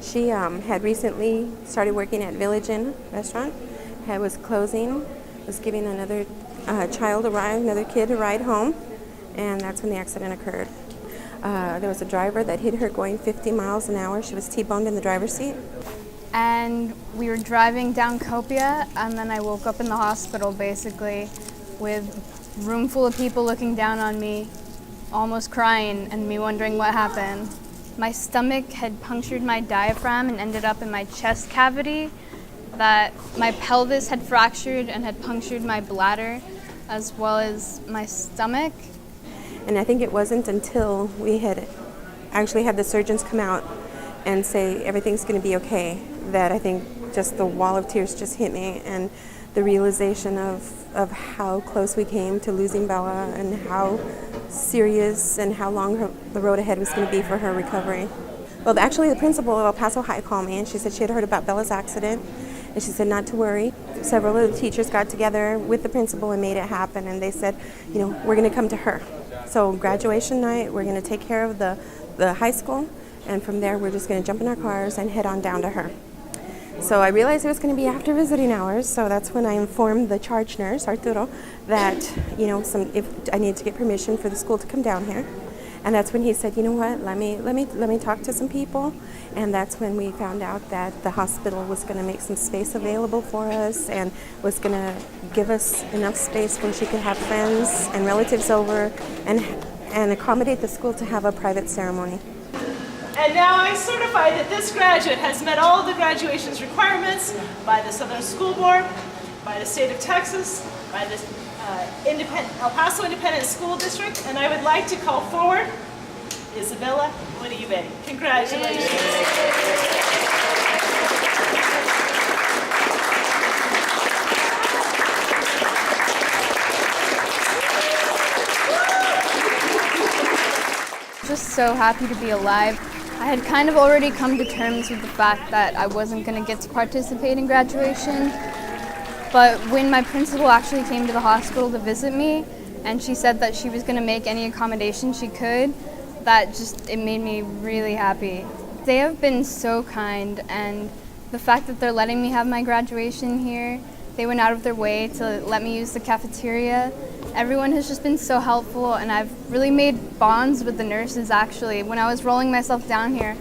She had recently started working at Village Inn restaurant, was closing, was giving another another kid a ride home, and that's when the accident occurred. There was a driver that hit her going 50 miles an hour. She was T-boned in the driver's seat. And we were driving down Copia, and then I woke up in the hospital basically with a room full of people looking down on me, almost crying, and me wondering what happened. My stomach had punctured my diaphragm and ended up in my chest cavity, that my pelvis had fractured and had punctured my bladder, as well as my stomach. And I think it wasn't until we had actually had the surgeons come out and say everything's going to be okay that I think just the wall of tears just hit me, and the realization of how close we came to losing Bella and how serious and how long the road ahead was going to be for her recovery. Well, actually the principal of El Paso High called me, and she said she had heard about Bella's accident, and she said not to worry. Several of the teachers got together with the principal and made it happen, and they said, we're going to come to her. So graduation night, we're going to take care of the high school, and from there we're just going to jump in our cars and head on down to her. So I realized it was going to be after visiting hours, so that's when I informed the charge nurse, Arturo, that if I needed to get permission for the school to come down here. And that's when he said, you know what, let me talk to some people. And that's when we found out that the hospital was going to make some space available for us and was going to give us enough space where she could have friends and relatives over and accommodate the school to have a private ceremony. And now I certify that this graduate has met all of the graduation's requirements by the Southern School Board, by the state of Texas, by the El Paso Independent School District, and I would like to call forward Isabella Uribe. Congratulations. Just so happy to be alive. I had kind of already come to terms with the fact that I wasn't going to get to participate in graduation, but when my principal actually came to the hospital to visit me, and she said that she was going to make any accommodation she could, it made me really happy. They have been so kind, and the fact that they're letting me have my graduation here, they went out of their way to let me use the cafeteria. Everyone has just been so helpful, and I've really made bonds with the nurses actually. When I was rolling myself down here,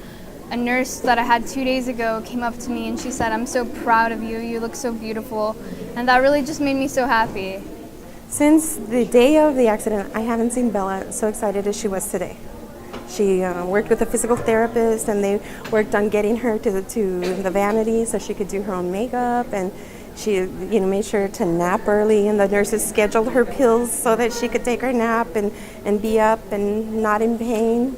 a nurse that I had 2 days ago came up to me and she said, "I'm so proud of you, you look so beautiful." And that really just made me so happy. Since the day of the accident, I haven't seen Bella so excited as she was today. She worked with a physical therapist, and they worked on getting her to the vanity so she could do her own makeup, and she made sure to nap early, and the nurses scheduled her pills so that she could take her nap and be up and not in pain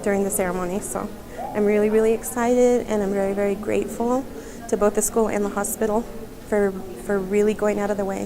during the ceremony. So I'm really, really excited, and I'm very, very grateful to both the school and the hospital for really going out of the way.